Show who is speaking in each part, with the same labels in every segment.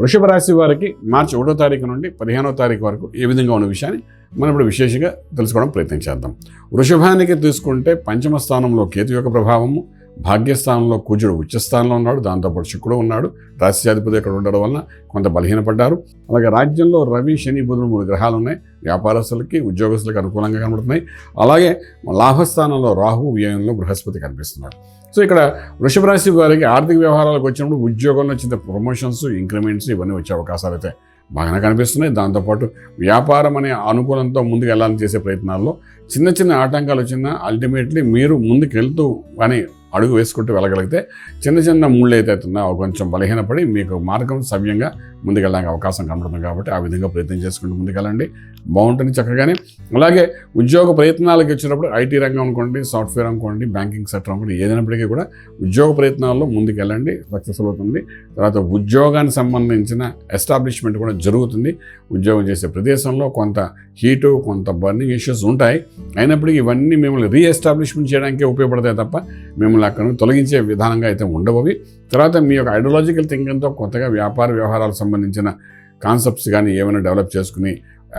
Speaker 1: వృషభ రాశి వారికి మార్చి 1వ తారీఖు నుండి 15వ తారీఖు వరకు ఏ విధంగా ఉన్న విషయాన్ని మనం ఇప్పుడు విశేషంగా తెలుసుకోవడం ప్రయత్నం చేద్దాం. వృషభానికి తీసుకుంటే పంచమ స్థానంలో కేతు యొక్క ప్రభావము, భాగ్యస్థానంలో కుజుడు ఉచ్చస్థానంలో ఉన్నాడు, దాంతోపాటు శుక్రుడు ఉన్నాడు. రాష్ట్రాధిపతి ఇక్కడ ఉండడం వలన కొంత బలహీనపడ్డారు. అలాగే రాజ్యంలో రవి, శని, బుధుడు 3 గ్రహాలు ఉన్నాయి. వ్యాపారస్తులకి, ఉద్యోగస్తులకి అనుకూలంగా కనబడుతున్నాయి. అలాగే లాభస్థానంలో రాహు, వ్యయంలో బృహస్పతి కనిపిస్తున్నాడు. సో ఇక్కడ వృషభ రాశి వారికి ఆర్థిక వ్యవహారాలకు వచ్చినప్పుడు ఉద్యోగంలో చిన్న ప్రమోషన్స్, ఇంక్రిమెంట్స్ ఇవన్నీ వచ్చే అవకాశాలు అయితే బాగానే కనిపిస్తున్నాయి. దాంతోపాటు వ్యాపారం అనే అనుకూలంతో ముందుకు వెళ్ళాలని చేసే ప్రయత్నాల్లో చిన్న చిన్న ఆటంకాలు వచ్చినా అల్టిమేట్లీ మీరు ముందుకు వెళ్తూ అని అడుగు వేసుకుంటూ వెళ్ళగలిగితే చిన్న చిన్న ముళ్ళు అయితే అవుతున్నాయో కొంచెం బలహీనపడి మీకు మార్గం సవ్యంగా ముందుకెళ్ళడానికి అవకాశం కనబడుతుంది. కాబట్టి ఆ విధంగా ప్రయత్నం చేసుకుంటూ ముందుకెళ్ళండి, బాగుంటుంది చక్కగానే. అలాగే ఉద్యోగ ప్రయత్నాలకు వచ్చినప్పుడు ఐటీ రంగం అనుకోండి, సాఫ్ట్వేర్ అనుకోండి, బ్యాంకింగ్ సెక్టర్ అనుకోండి, ఏదైనప్పటికీ కూడా ఉద్యోగ ప్రయత్నాల్లో ముందుకెళ్ళండి, సక్సెస్ఫుల్ అవుతుంది. తర్వాత ఉద్యోగానికి సంబంధించిన ఎస్టాబ్లిష్మెంట్ కూడా జరుగుతుంది. ఉద్యోగం చేసే ప్రదేశంలో కొంత హీటు, కొంత బర్నింగ్ ఇష్యూస్ ఉంటాయి. అయినప్పటికీ ఇవన్నీ మిమ్మల్ని రీఎస్టాబ్లిష్మెంట్ చేయడానికే ఉపయోగపడతాయి తప్ప మిమ్మల్ని అక్కడ నుంచి తొలగించే విధానంగా అయితే ఉండవు. తర్వాత మీ యొక్క ఐడియాలజికల్ థింకింగ్తో కొత్తగా వ్యాపార వ్యవహారాలకు సంబంధించిన కాన్సెప్ట్స్ కానీ ఏమైనా డెవలప్ చేసుకుని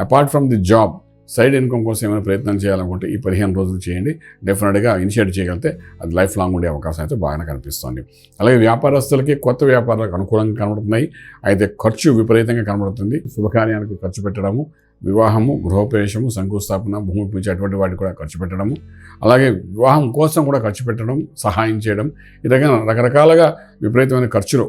Speaker 1: apart from the job side income కోసం ఏమైనా ప్రయత్నం చేయాలనుకుంటే ఈ 15 రోజులు చేయండి. డెఫినెట్గా ఇనిషియేట్ చేయగలిగితే అది లైఫ్ లాంగ్ ఉండే అవకాశం అయితే బాగానే కనిపిస్తుంది. అలాగే వ్యాపారస్తులకి కొత్త వ్యాపారాలకు అనుకూలంగా కనబడుతున్నాయి. అయితే ఖర్చు విపరీతంగా కనబడుతుంది. శుభకార్యానికి ఖర్చు పెట్టడము, వివాహము, గృహప్రవేశము, శంకుస్థాపన, భూమి పూజ అటువంటి వాటికి కూడా ఖర్చు పెట్టడము, అలాగే వివాహం కోసం కూడా ఖర్చు పెట్టడం, సహాయం చేయడం, ఈ రకంగా రకరకాలుగా విపరీతమైన ఖర్చులు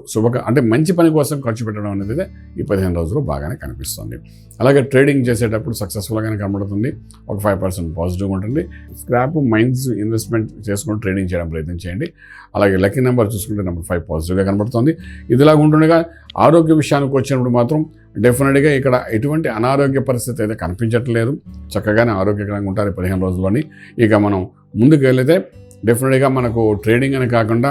Speaker 1: అంటే మంచి పని కోసం ఖర్చు పెట్టడం అనేది ఈ 15 రోజులు బాగానే కనిపిస్తుంది. అలాగే ట్రేడింగ్ చేసేటప్పుడు సక్సెస్ఫుల్గానే కనబడుతుంది. ఒక 5% పాజిటివ్గా ఉంటుంది. స్క్రాప్ మైన్స్ ఇన్వెస్ట్మెంట్ చేసుకుని ట్రేడింగ్ చేయడం ప్రయత్నం చేయండి. అలాగే లక్కీ నెంబర్ చూసుకుంటే నెంబర్ 5 పాజిటివ్గా కనబడుతుంది. ఇదిలాగా ఉంటుండగా ఆరోగ్య విషయానికి వచ్చినప్పుడు మాత్రం డెఫినెట్గా ఇక్కడ ఎటువంటి అనారోగ్య పరిస్థితి అయితే కనిపించట్లేదు. చక్కగానే ఆరోగ్యకరంగా ఉంటారు 15 రోజుల్లోని. ఇక మనం ముందుకు వెళితే డెఫినెట్గా మనకు ట్రేడింగ్ అని కాకుండా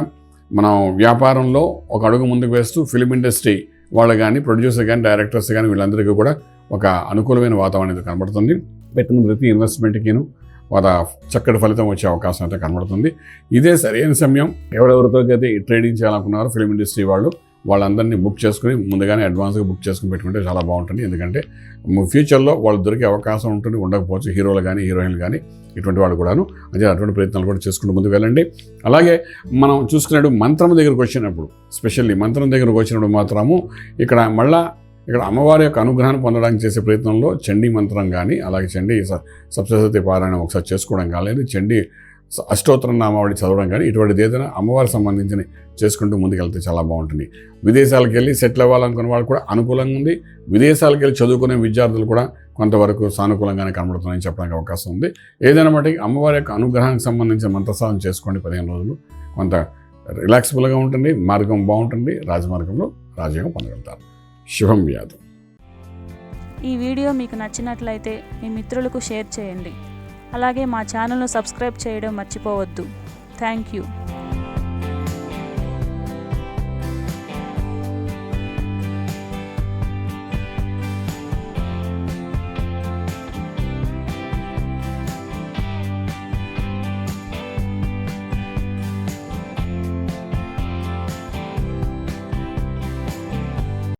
Speaker 1: మనం వ్యాపారంలో ఒక అడుగు ముందుకు వేస్తూ ఫిలిం ఇండస్ట్రీ వాళ్ళు కానీ, ప్రొడ్యూసర్ కానీ, డైరెక్టర్స్ కానీ వీళ్ళందరికీ కూడా ఒక అనుకూలమైన వాతావరణం అయితే కనబడుతుంది. పెట్టిన ప్రతి ఇన్వెస్ట్మెంట్కిను ఒక చక్కటి ఫలితం వచ్చే అవకాశం అయితే కనబడుతుంది. ఇదే సరైన సమయం. ఎవరెవరితో అయితే ట్రేడింగ్ చేయాలనుకున్నారో ఫిలిం ఇండస్ట్రీ వాళ్ళందరినీ బుక్ చేసుకుని ముందుగానే అడ్వాన్స్గా బుక్ చేసుకుని పెట్టుకుంటే చాలా బాగుంటుంది. ఎందుకంటే ఫ్యూచర్లో వాళ్ళు దొరికే అవకాశం ఉంటుంది, ఉండకపోవచ్చు. హీరోలు కానీ, హీరోయిన్లు కానీ ఇటువంటి వాళ్ళు కూడాను అదే అటువంటి ప్రయత్నాలు కూడా చేసుకుంటూ ముందుకు వెళ్ళండి. అలాగే మనం చూసుకున్నట్టు మంత్రం దగ్గరకు వచ్చినప్పుడు, స్పెషల్లీ మంత్రం దగ్గరకు వచ్చినప్పుడు మాత్రము ఇక్కడ అమ్మవారి యొక్క అనుగ్రహాన్ని పొందడానికి చేసే ప్రయత్నంలో చండీ మంత్రం కానీ, అలాగే చండీ సప్తశతి పారాయణం ఒకసారి చేసుకోవడం కానీ, లేదు చండీ అష్టోత్తర నామావళి చదవడం కానీ, ఇటువంటిది ఏదైనా అమ్మవారికి సంబంధించిన చేసుకుంటూ ముందుకెళ్తే చాలా బాగుంటుంది. విదేశాలకు వెళ్ళి సెటిల్ అవ్వాలనుకున్న వాళ్ళు కూడా అనుకూలంగా ఉంది. విదేశాలకు వెళ్ళి చదువుకునే విద్యార్థులు కూడా కొంతవరకు సానుకూలంగానే కనబడుతున్నాయని చెప్పడానికి అవకాశం ఉంది. ఏదైనా మటుకు అమ్మవారి యొక్క అనుగ్రహానికి సంబంధించిన మంత్రసాధన చేసుకోండి. 15 రోజులు కొంత రిలాక్సిబుల్గా ఉంటుంది, మార్గం బాగుంటుంది, రాజమార్గంలో రాజయోగం పొందగలుగుతారు. శుభం వ్యాధు.
Speaker 2: ఈ వీడియో మీకు నచ్చినట్లయితే మీ మిత్రులకు షేర్ చేయండి. అలాగే మా ఛానల్ను సబ్స్క్రైబ్ చేయడం మర్చిపోవద్దు. Thank you.